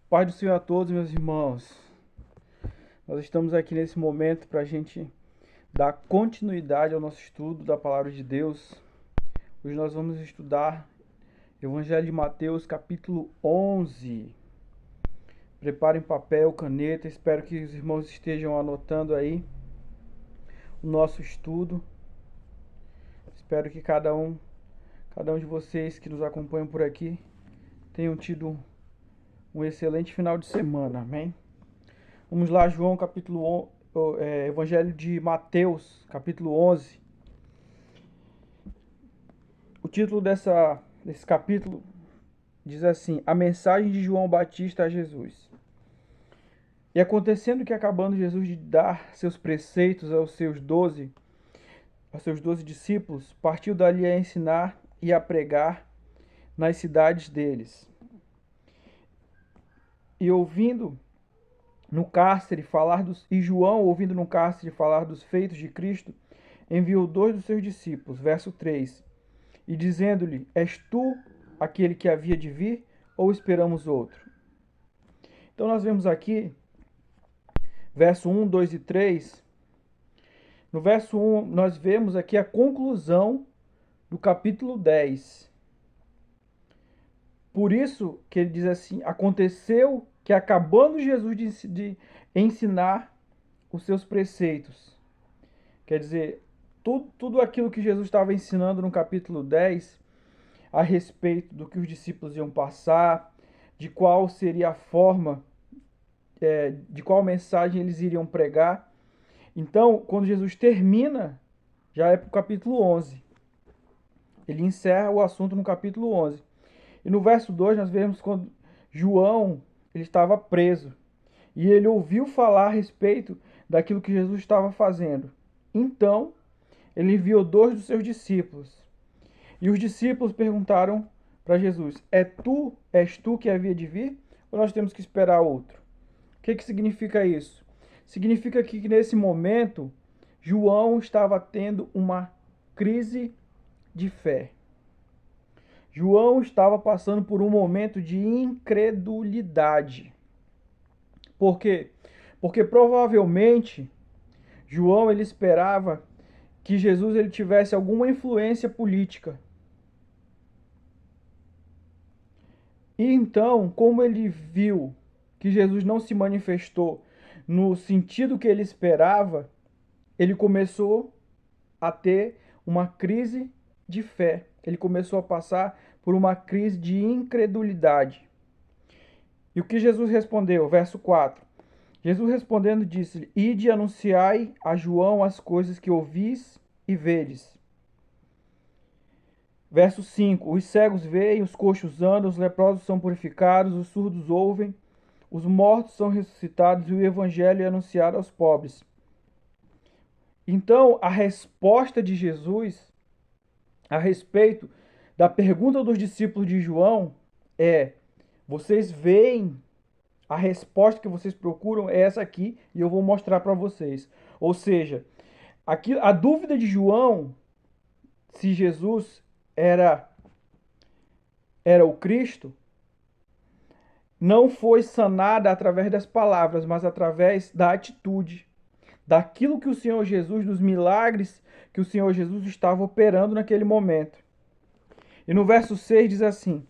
Paz do Senhor a todos, meus irmãos. Nós estamos aqui nesse momento para a gente dar continuidade ao nosso estudo da Palavra de Deus. Hoje nós vamos estudar Evangelho de Mateus, capítulo 11. Preparem papel, caneta, espero que os irmãos estejam anotando aí o nosso estudo. Espero que cada um de vocês que nos acompanham por aqui tenham tido um excelente final de semana, amém? Vamos lá, João, Evangelho de Mateus, capítulo 11. O título desse capítulo diz assim: A mensagem de João Batista a Jesus. E acontecendo que, acabando Jesus de dar seus preceitos aos seus 12 discípulos, partiu dali a ensinar e a pregar nas cidades deles. E João, ouvindo no cárcere falar dos feitos de Cristo, enviou 2 dos seus discípulos, verso 3, e dizendo-lhe: És tu aquele que havia de vir, ou esperamos outro? Então nós vemos aqui, verso 1, 2 e 3, no verso 1 nós vemos aqui a conclusão do capítulo 10. Por isso que ele diz assim: aconteceu que, acabando Jesus de ensinar os seus preceitos, quer dizer, tudo aquilo que Jesus estava ensinando no capítulo 10, a respeito do que os discípulos iam passar, de qual seria a forma, de qual mensagem eles iriam pregar. Então, quando Jesus termina, já é para o capítulo 11. Ele encerra o assunto no capítulo 11. E no verso 2 nós vemos quando João ele estava preso e ele ouviu falar a respeito daquilo que Jesus estava fazendo. Então, ele enviou 2 dos seus discípulos. E os discípulos perguntaram para Jesus: És tu que havia de vir, ou nós temos que esperar outro? O que significa isso? Significa que nesse momento João estava tendo uma crise de fé. João estava passando por um momento de incredulidade. Por quê? Porque provavelmente João ele esperava que Jesus ele tivesse alguma influência política. E então, como ele viu que Jesus não se manifestou no sentido que ele esperava, ele começou a ter uma crise de fé. Ele começou a passar por uma crise de incredulidade. E o que Jesus respondeu? Verso 4. Jesus respondendo disse-lhe: Ide e anunciai a João as coisas que ouvis e vedes. Verso 5. Os cegos veem, os coxos andam, os leprosos são purificados, os surdos ouvem, os mortos são ressuscitados e o evangelho é anunciado aos pobres. Então, a resposta de Jesus a respeito da pergunta dos discípulos de João é: vocês veem, a resposta que vocês procuram é essa aqui e eu vou mostrar para vocês. Ou seja, aqui a dúvida de João se Jesus era o Cristo não foi sanada através das palavras, mas através da atitude, daquilo que o Senhor Jesus, dos milagres que o Senhor Jesus estava operando naquele momento. E no verso 6 diz assim: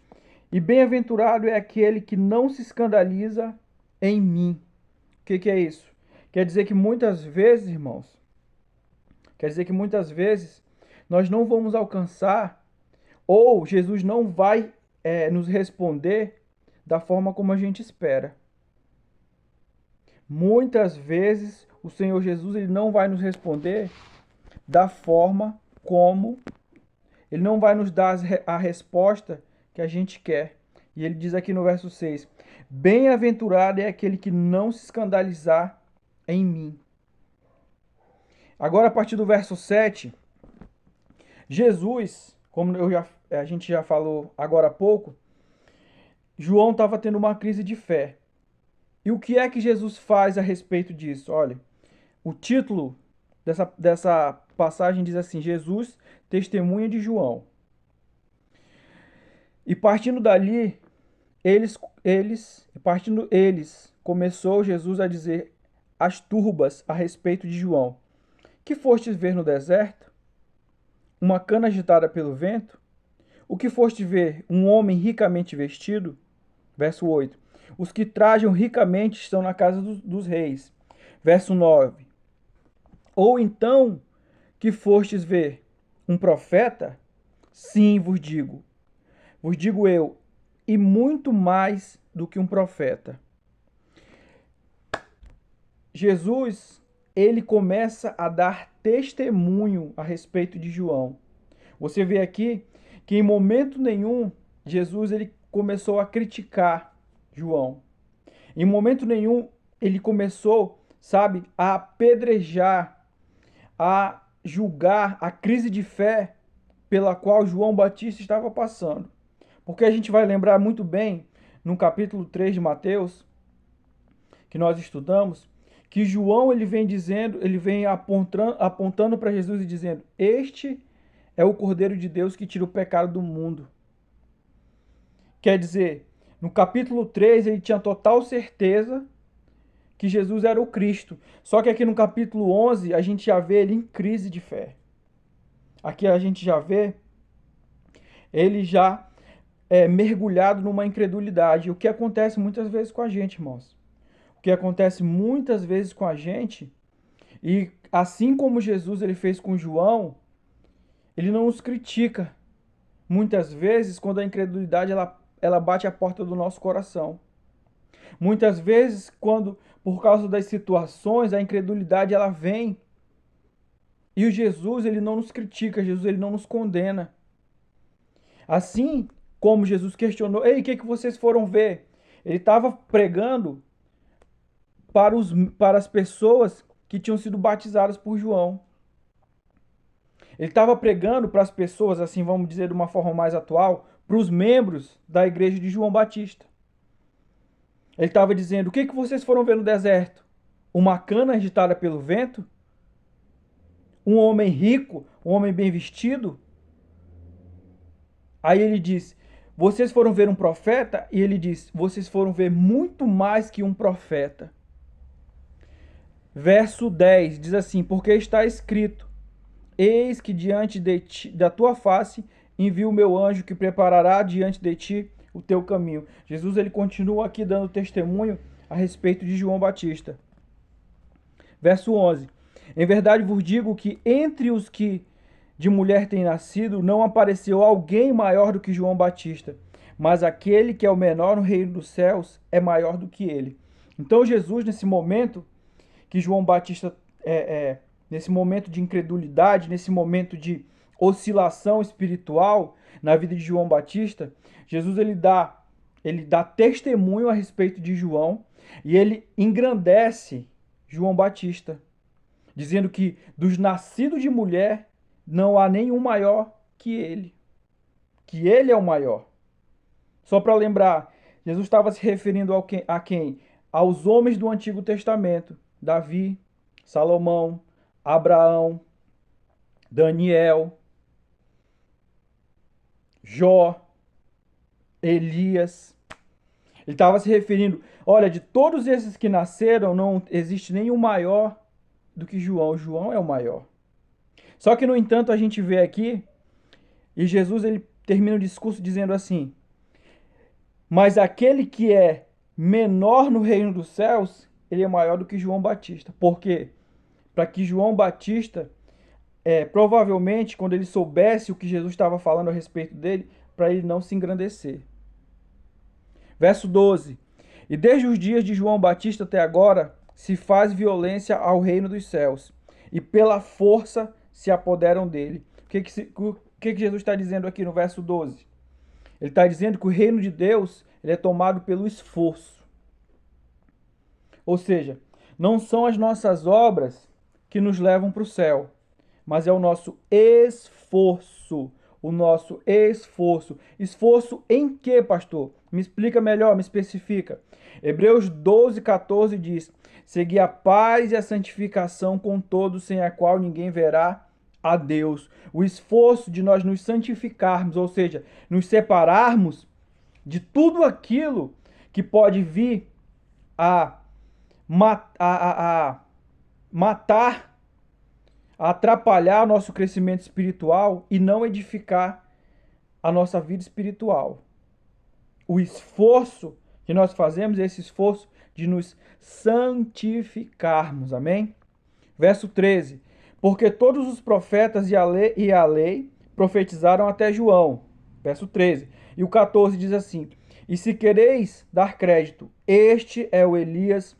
E bem-aventurado é aquele que não se escandaliza em mim. O que é isso? Quer dizer que muitas vezes, irmãos, nós não vamos alcançar, ou Jesus não vai nos responder da forma como a gente espera. Muitas vezes o Senhor Jesus ele não vai nos responder da forma como, ele não vai nos dar a resposta que a gente quer. E ele diz aqui no verso 6: Bem-aventurado é aquele que não se escandalizar em mim. Agora, a partir do verso 7, Jesus, como a gente já falou agora há pouco, João estava tendo uma crise de fé. E o que é que Jesus faz a respeito disso? Olha, o título dessa passagem diz assim: Jesus, testemunha de João. E partindo dali, partindo eles, começou Jesus a dizer às turbas a respeito de João: que fostes ver no deserto? Uma cana agitada pelo vento? O que foste ver? Um homem ricamente vestido? Verso 8. Os que trajam ricamente estão na casa dos reis. Verso 9. Ou então que fostes ver? Um profeta? Sim, vos digo eu, e muito mais do que um profeta. Jesus, ele começa a dar testemunho a respeito de João. Você vê aqui que em momento nenhum Jesus ele começou a criticar João. Em momento nenhum ele começou, sabe, a apedrejar, a julgar a crise de fé pela qual João Batista estava passando. Porque a gente vai lembrar muito bem, no capítulo 3 de Mateus, que nós estudamos, que João ele vem dizendo, ele vem apontando para Jesus e dizendo: este é o Cordeiro de Deus que tira o pecado do mundo. Quer dizer, no capítulo 3 ele tinha total certeza que Jesus era o Cristo. Só que aqui no capítulo 11 a gente já vê ele em crise de fé. Aqui a gente já vê ele já mergulhado numa incredulidade. O que acontece muitas vezes com a gente, irmãos. O que acontece muitas vezes com a gente, e assim como Jesus ele fez com João, ele não nos critica. Muitas vezes, quando a incredulidade ela bate a porta do nosso coração. Muitas vezes, quando por causa das situações, a incredulidade ela vem. E o Jesus, ele não nos critica, Jesus ele não nos condena. Assim como Jesus questionou: ei, o que vocês foram ver? Ele estava pregando para as pessoas que tinham sido batizadas por João. Ele estava pregando para as pessoas, assim vamos dizer de uma forma mais atual, para os membros da igreja de João Batista. Ele estava dizendo: o que vocês foram ver no deserto? Uma cana agitada pelo vento? Um homem rico? Um homem bem vestido? Aí ele diz: vocês foram ver um profeta? E ele diz: vocês foram ver muito mais que um profeta. Verso 10 diz assim: porque está escrito: eis que diante de ti, da tua face envio o meu anjo que preparará diante de ti o teu caminho. Jesus ele continua aqui dando testemunho a respeito de João Batista. Verso 11: em verdade vos digo que entre os que de mulher têm nascido não apareceu alguém maior do que João Batista, mas aquele que é o menor no reino dos céus é maior do que ele. Então Jesus, nesse momento que João Batista nesse momento de incredulidade, nesse momento de oscilação espiritual na vida de João Batista, Jesus ele dá testemunho a respeito de João e ele engrandece João Batista, dizendo que dos nascidos de mulher não há nenhum maior que ele é o maior. Só para lembrar, Jesus estava se referindo a quem? Aos homens do Antigo Testamento: Davi, Salomão, Abraão, Daniel, Jó, Elias. Ele estava se referindo: olha, de todos esses que nasceram, não existe nenhum maior do que João. João é o maior. Só que, no entanto, a gente vê aqui, e Jesus ele termina o discurso dizendo assim: mas aquele que é menor no reino dos céus, ele é maior do que João Batista. Por quê? Para que João Batista, provavelmente, quando ele soubesse o que Jesus estava falando a respeito dele, para ele não se engrandecer. Verso 12: e desde os dias de João Batista até agora, se faz violência ao reino dos céus, e pela força se apoderam dele. O que Jesus está dizendo aqui no verso 12? Ele está dizendo que o reino de Deus ele é tomado pelo esforço. Ou seja, não são as nossas obras que nos levam para o céu, mas é o nosso esforço. O nosso esforço. Esforço em quê, pastor? Me explica melhor, me especifica. Hebreus 12, 14 diz: segui a paz e a santificação com todos, sem a qual ninguém verá a Deus. O esforço de nós nos santificarmos, ou seja, nos separarmos de tudo aquilo que pode vir a matar, a atrapalhar o nosso crescimento espiritual e não edificar a nossa vida espiritual. O esforço que nós fazemos é esse esforço de nos santificarmos, amém? Verso 13, porque todos os profetas e a lei profetizaram até João. Verso 13. E o 14 diz assim, e se quereis dar crédito, este é o Elias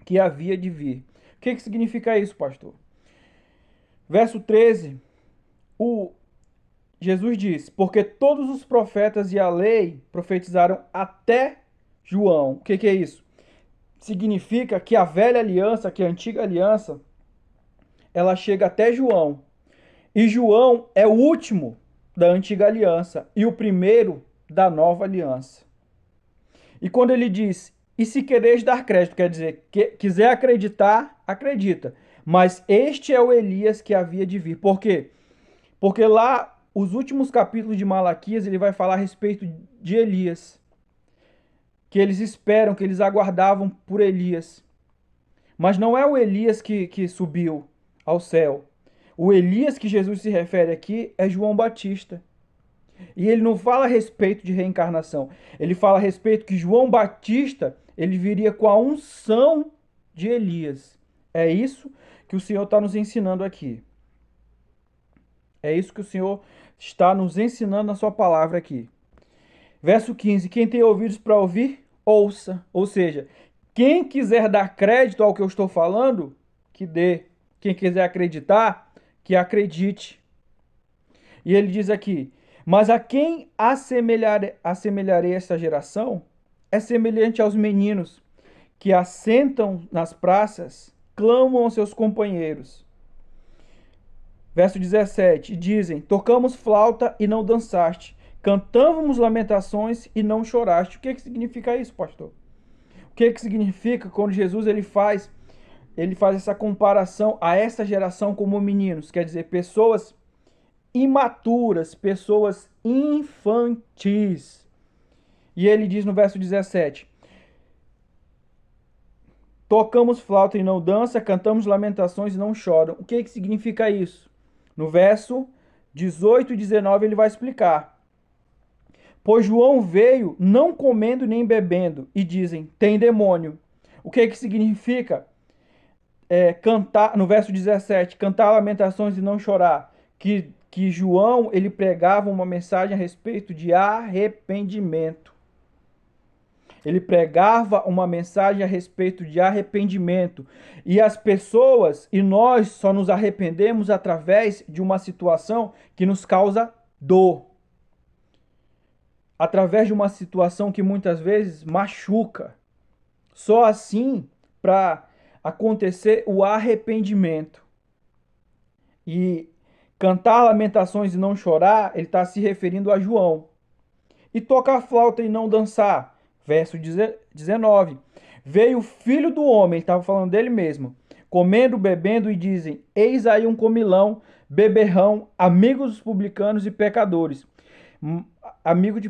que havia de vir. O que significa isso, pastor? Verso 13, Jesus diz, porque todos os profetas e a lei profetizaram até João. O que é isso? Significa que a velha aliança, que a antiga aliança, ela chega até João. E João é o último da antiga aliança e o primeiro da nova aliança. E quando ele diz, e se quereis dar crédito, quer dizer, quiser acreditar, acredita. Mas este é o Elias que havia de vir. Por quê? Porque lá, os últimos capítulos de Malaquias, ele vai falar a respeito de Elias. Que eles esperam, que eles aguardavam por Elias. Mas não é o Elias que subiu ao céu. O Elias que Jesus se refere aqui é João Batista. E ele não fala a respeito de reencarnação. Ele fala a respeito que João Batista, ele viria com a unção de Elias. É isso que o Senhor está nos ensinando aqui. É isso que o Senhor está nos ensinando na sua palavra aqui. Verso 15. Quem tem ouvidos para ouvir, ouça. Ou seja, quem quiser dar crédito ao que eu estou falando, que dê. Quem quiser acreditar, que acredite. E ele diz aqui, mas a quem assemelharei esta geração é semelhante aos meninos que assentam nas praças, clamam aos seus companheiros. Verso 17, dizem, tocamos flauta e não dançaste, cantávamos lamentações e não choraste. O que significa isso, pastor? O que significa quando Jesus ele faz essa comparação a essa geração como meninos? Quer dizer, pessoas imaturas, pessoas infantis. E ele diz no verso 17, tocamos flauta e não dança, cantamos lamentações e não choram. O que significa isso? No verso 18 e 19 ele vai explicar. Pois João veio não comendo nem bebendo, e dizem, tem demônio. O que significa cantar, no verso 17, cantar lamentações e não chorar? Que João ele pregava uma mensagem a respeito de arrependimento. Ele pregava uma mensagem a respeito de arrependimento. E as pessoas, e nós só nos arrependemos através de uma situação que nos causa dor. Através de uma situação que muitas vezes machuca. Só assim para acontecer o arrependimento. E cantar lamentações e não chorar, ele está se referindo a João. E tocar flauta e não dançar. Verso 19. Veio o filho do homem, ele estava falando dele mesmo, comendo, bebendo e dizem, eis aí um comilão, beberrão, amigos dos publicanos e pecadores. Amigos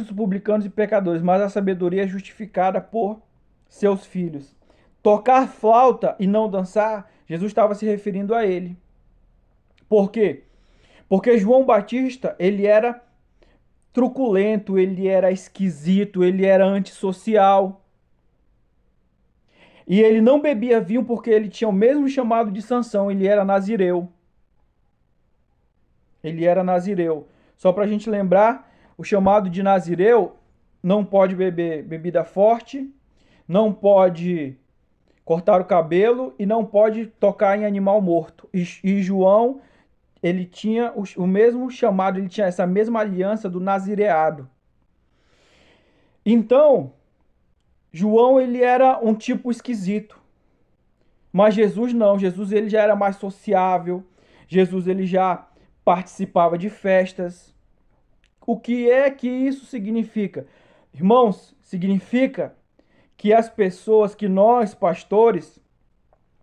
dos publicanos e pecadores, mas a sabedoria é justificada por seus filhos. Tocar flauta e não dançar, Jesus estava se referindo a ele. Por quê? Porque João Batista, ele era truculento, ele era esquisito, ele era antissocial. E ele não bebia vinho porque ele tinha o mesmo chamado de Sansão, ele era nazireu. Ele era nazireu. Só para a gente lembrar, o chamado de nazireu não pode beber bebida forte, não pode cortar o cabelo e não pode tocar em animal morto. E João, ele tinha o mesmo chamado, ele tinha essa mesma aliança do nazireado. Então, João, ele era um tipo esquisito. Mas Jesus não, Jesus ele já era mais sociável, Jesus ele já participava de festas. O que é que isso significa? Irmãos, significa que as pessoas, que nós, pastores,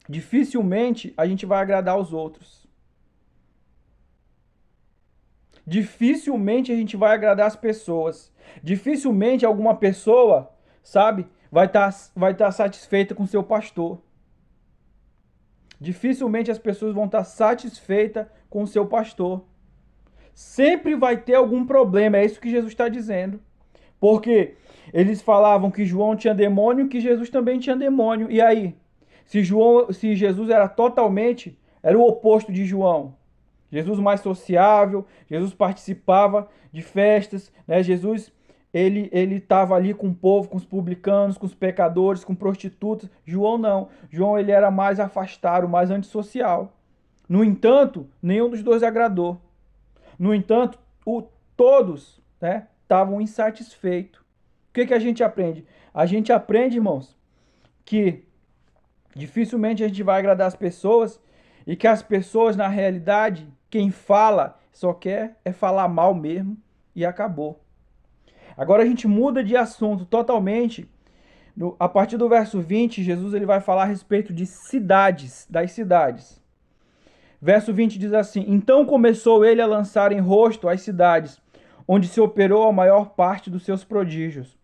dificilmente a gente vai agradar aos outros. dificilmente a gente vai agradar as pessoas. Dificilmente alguma pessoa, sabe, vai tá satisfeita com seu pastor. Dificilmente as pessoas vão estar satisfeitas com o seu pastor. Sempre vai ter algum problema, é isso que Jesus está dizendo. Porque eles falavam que João tinha demônio, que Jesus também tinha demônio. E aí? Se Jesus era o oposto de João. Jesus mais sociável, Jesus participava de festas, né? Jesus ele estava ali com o povo, com os publicanos, com os pecadores, com prostitutas. João não. João ele era mais afastado, mais antissocial. No entanto, nenhum dos dois agradou. No entanto, todos, né, estavam insatisfeitos. O que a gente aprende? A gente aprende, irmãos, que dificilmente a gente vai agradar as pessoas e que as pessoas, na realidade, quem fala só quer é falar mal mesmo e acabou. Agora a gente muda de assunto totalmente. A partir do verso 20, Jesus ele vai falar a respeito de cidades, das cidades. Verso 20 diz assim: Então começou ele a lançar em rosto as cidades, onde se operou a maior parte dos seus prodígios,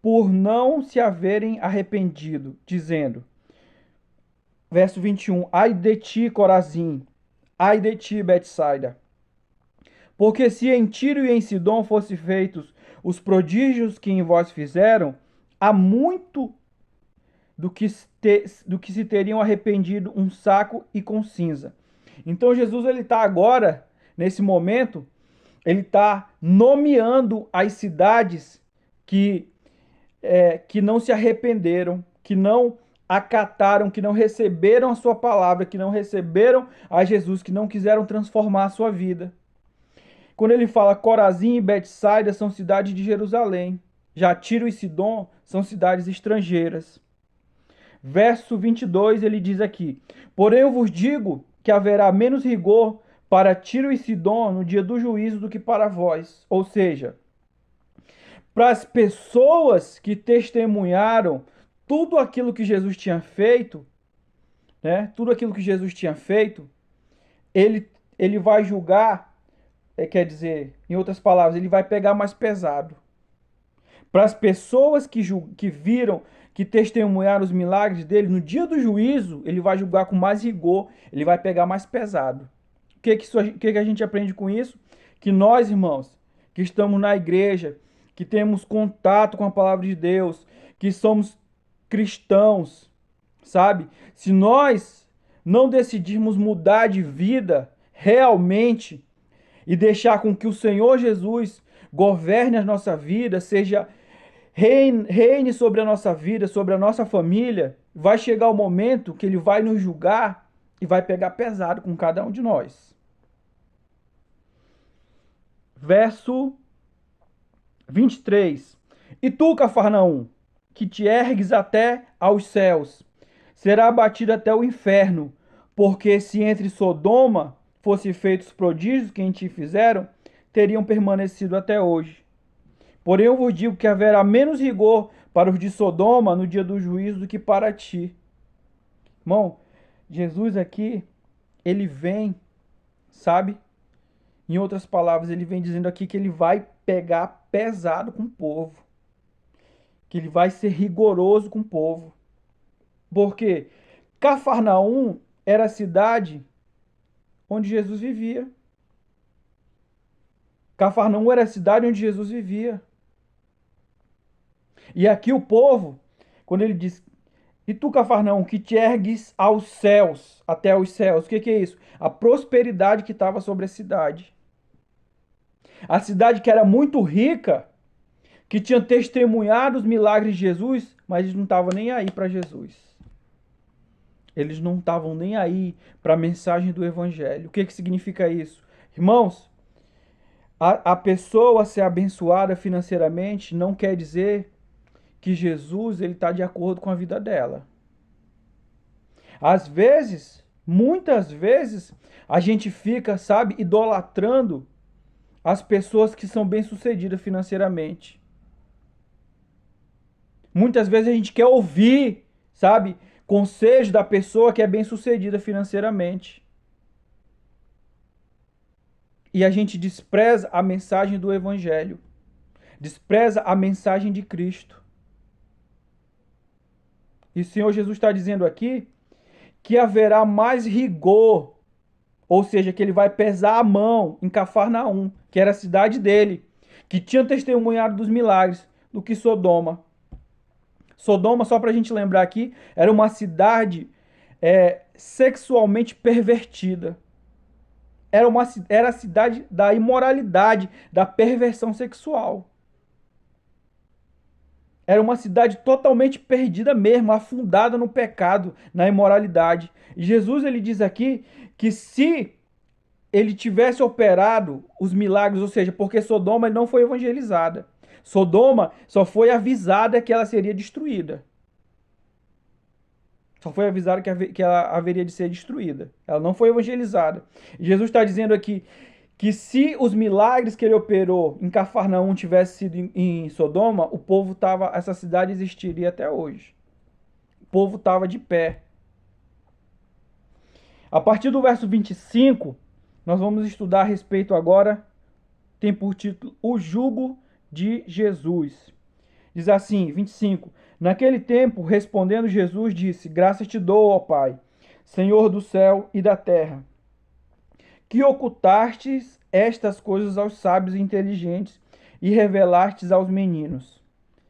por não se haverem arrependido, dizendo, verso 21, Ai de ti, Corazim, ai de ti, Betsaida, porque se em Tiro e em Sidom fossem feitos os prodígios que em vós fizeram, há muito do que se teriam arrependido um saco e com cinza. Então Jesus ele está agora, nesse momento, ele está nomeando as cidades que não se arrependeram, que não acataram, que não receberam a sua palavra, que não receberam a Jesus, que não quiseram transformar a sua vida. Quando ele fala Corazim e Betsaida são cidades de Jerusalém, já Tiro e Sidom são cidades estrangeiras. Verso 22 ele diz aqui: Porém eu vos digo que haverá menos rigor para Tiro e Sidom no dia do juízo do que para vós. Ou seja, para as pessoas que testemunharam tudo aquilo que Jesus tinha feito, né? Tudo aquilo que Jesus tinha feito, ele vai julgar, quer dizer, em outras palavras, ele vai pegar mais pesado. Para as pessoas que viram, que testemunharam os milagres dele, no dia do juízo, ele vai julgar com mais rigor, ele vai pegar mais pesado. O que a gente aprende com isso? Que nós, irmãos, que estamos na igreja, que temos contato com a palavra de Deus, que somos cristãos, sabe? Se nós não decidirmos mudar de vida realmente e deixar com que o Senhor Jesus governe a nossa vida, reine sobre a nossa vida, sobre a nossa família, vai chegar o momento que ele vai nos julgar e vai pegar pesado com cada um de nós. Verso 23. E tu, Cafarnaum, que te ergues até aos céus, será abatido até o inferno, porque se entre Sodoma fossem feitos os prodígios que em ti fizeram, teriam permanecido até hoje. Porém eu vos digo que haverá menos rigor para os de Sodoma no dia do juízo do que para ti. Irmão, Jesus aqui, ele vem, sabe? Em outras palavras, ele vem dizendo aqui que ele vai pegar pesado com o povo. Que ele vai ser rigoroso com o povo. Porque Cafarnaum era a cidade onde Jesus vivia. Cafarnaum era a cidade onde Jesus vivia. E aqui o povo, quando ele diz, e tu, Cafarnaum, que te ergues aos céus, até aos céus, o que é isso? A prosperidade que estava sobre a cidade. A cidade que era muito rica, que tinha testemunhado os milagres de Jesus, mas eles não estavam nem aí para Jesus. Eles não estavam nem aí para a mensagem do Evangelho. O que significa isso? Irmãos, a pessoa ser abençoada financeiramente não quer dizer que Jesus ele está de acordo com a vida dela. Às vezes, muitas vezes, a gente fica, sabe, idolatrando as pessoas que são bem-sucedidas financeiramente. Muitas vezes a gente quer ouvir, sabe, conselhos da pessoa que é bem-sucedida financeiramente. e a gente despreza a mensagem do Evangelho, despreza a mensagem de Cristo. E o Senhor Jesus está dizendo aqui que haverá mais rigor, ou seja, que ele vai pesar a mão em Cafarnaum, que era a cidade dele, que tinha testemunhado dos milagres, do que Sodoma. Sodoma, só para a gente lembrar aqui, era uma cidade sexualmente pervertida. Era a cidade da imoralidade, da perversão sexual. Era uma cidade totalmente perdida mesmo, afundada no pecado, na imoralidade. E Jesus ele diz aqui que se ele tivesse operado os milagres, ou seja, porque Sodoma não foi evangelizada. Sodoma só foi avisada que ela seria destruída. Só foi avisada que ela haveria de ser destruída. Ela não foi evangelizada. E Jesus está dizendo aqui que se os milagres que ele operou em Cafarnaum tivessem sido em Sodoma, o povo tava, essa cidade existiria até hoje. O povo estava de pé. A partir do verso 25, nós vamos estudar a respeito agora, tem por título O Jugo de Jesus. Diz assim, 25: Naquele tempo, respondendo Jesus, disse: Graças te dou, ó Pai, Senhor do céu e da terra, que ocultastes estas coisas aos sábios e inteligentes e revelastes aos meninos.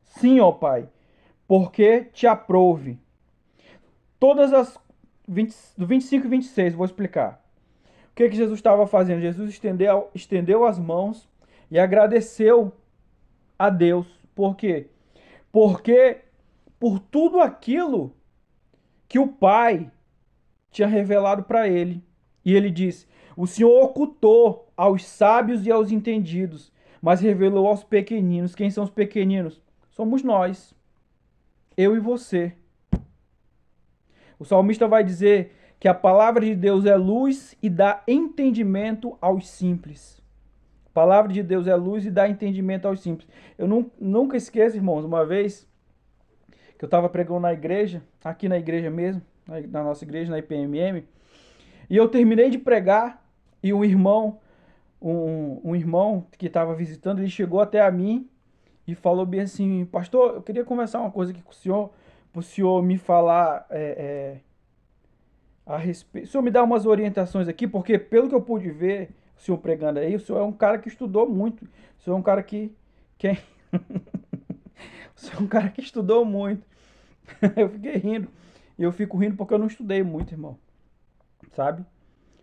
Sim, ó Pai, porque te aprouve. Todas as do 25 e 26, vou explicar. O que Jesus estava fazendo? Jesus estendeu as mãos e agradeceu a Deus. Por quê? Porque por tudo aquilo que o Pai tinha revelado para ele. E ele disse: O Senhor ocultou aos sábios e aos entendidos, mas revelou aos pequeninos. Quem são os pequeninos? Somos nós, eu e você. O salmista vai dizer que a palavra de Deus é luz e dá entendimento aos simples. A palavra de Deus é luz e dá entendimento aos simples. Eu nunca esqueço, irmãos, uma vez que eu estava pregando na igreja, aqui na igreja mesmo, na nossa igreja, na IPMM, e eu terminei de pregar e um irmão que estava visitando, ele chegou até a mim e falou bem assim: Pastor, eu queria conversar uma coisa aqui com o senhor, para o senhor me falar a respeito. O senhor me dá umas orientações aqui, porque pelo que eu pude ver o senhor pregando aí, o senhor é um cara que estudou muito. O senhor é um cara que é... o senhor é um cara que estudou muito. Eu fiquei rindo. E eu fico rindo porque eu não estudei muito, irmão. Sabe?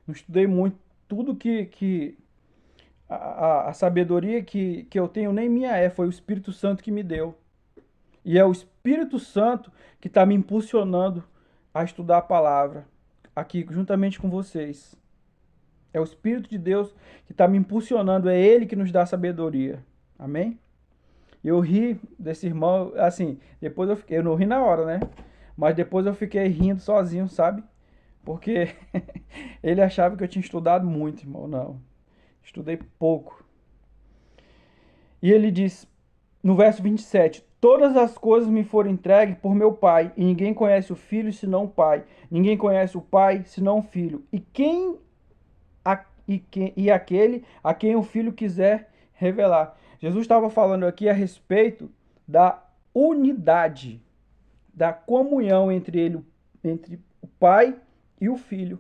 Não estudei muito. Tudo que a sabedoria que eu tenho nem minha foi o Espírito Santo que me deu. E é o Espírito Santo que está me impulsionando a estudar a palavra aqui juntamente com vocês. É o Espírito de Deus que está me impulsionando, é Ele que nos dá sabedoria. Amém? Eu ri desse irmão, assim, depois eu não ri na hora, né? Mas depois eu fiquei rindo sozinho, sabe? Porque ele achava que eu tinha estudado muito, irmão. Não, estudei pouco. E ele diz, no verso 27, Todas as coisas me foram entregues por meu Pai, e ninguém conhece o Filho senão o Pai. Ninguém conhece o Pai senão o Filho. E aquele a quem o Filho quiser revelar. Jesus estava falando aqui a respeito da unidade, da comunhão entre o Pai e o Filho.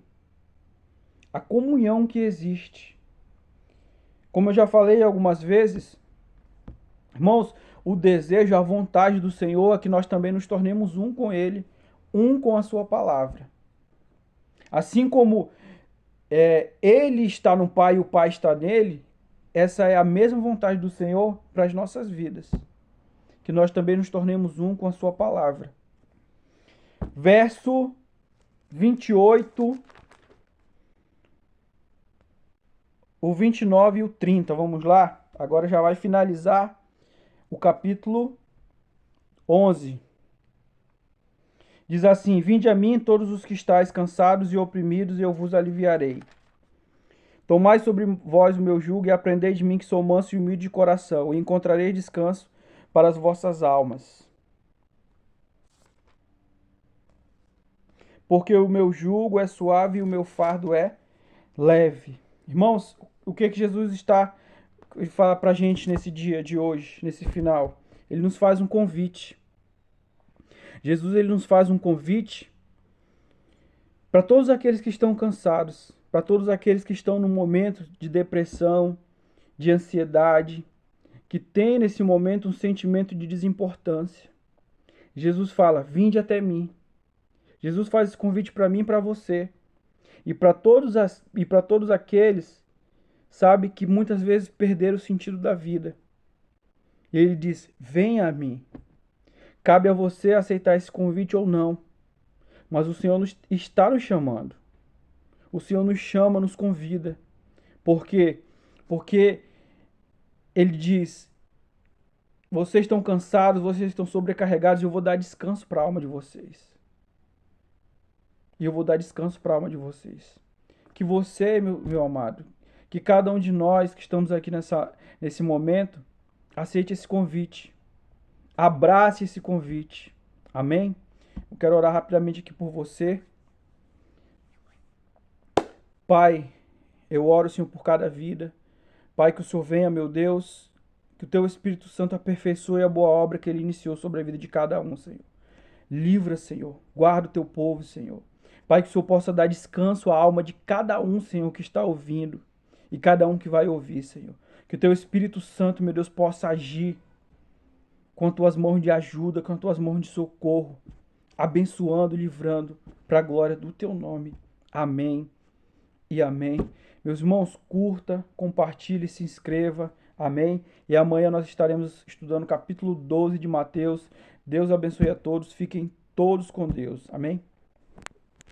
A comunhão que existe. Como eu já falei algumas vezes, irmãos, o desejo, a vontade do Senhor é que nós também nos tornemos um com Ele, um com a Sua palavra. Assim como Ele está no Pai e o Pai está nele, essa é a mesma vontade do Senhor para as nossas vidas. Que nós também nos tornemos um com a Sua palavra. Verso 28, o 29 e o 30, vamos lá? Agora já vai finalizar o capítulo 11. Diz assim: Vinde a mim todos os que estáis cansados e oprimidos, e eu vos aliviarei. Tomai sobre vós o meu jugo e aprendei de mim que sou manso e humilde de coração, e encontrareis descanso para as vossas almas. Porque o meu jugo é suave e o meu fardo é leve. Irmãos, o que que Jesus está fala pra gente nesse dia de hoje, nesse final? Ele nos faz um convite. Jesus, ele nos faz um convite para todos aqueles que estão cansados, para todos aqueles que estão num momento de depressão, de ansiedade, que tem nesse momento um sentimento de desimportância. Jesus fala: "Vinde até mim". Jesus faz esse convite para mim e para você. E para todos aqueles, sabe, que muitas vezes perderam o sentido da vida. E ele diz: "Venha a mim". Cabe a você aceitar esse convite ou não. Mas o Senhor está nos chamando. O Senhor nos chama, nos convida. Por quê? Porque ele diz: vocês estão cansados, vocês estão sobrecarregados, e eu vou dar descanso para a alma de vocês. E eu vou dar descanso para a alma de vocês. Que você, meu amado, que cada um de nós que estamos aqui nesse momento, aceite esse convite. Abrace esse convite. Amém? Eu quero orar rapidamente aqui por você. Pai, eu oro, Senhor, por cada vida. Pai, que o Senhor venha, meu Deus, que o Teu Espírito Santo aperfeiçoe a boa obra que Ele iniciou sobre a vida de cada um, Senhor. Livra, Senhor. Guarda o Teu povo, Senhor. Pai, que o Senhor possa dar descanso à alma de cada um, Senhor, que está ouvindo e cada um que vai ouvir, Senhor. Que o Teu Espírito Santo, meu Deus, possa agir com as Tuas mãos de ajuda, com as Tuas mãos de socorro, abençoando, livrando, para a glória do Teu nome. Amém e amém. Meus irmãos, curta, compartilhe, se inscreva. Amém. E amanhã nós estaremos estudando o capítulo 12 de Mateus. Deus abençoe a todos. Fiquem todos com Deus. Amém.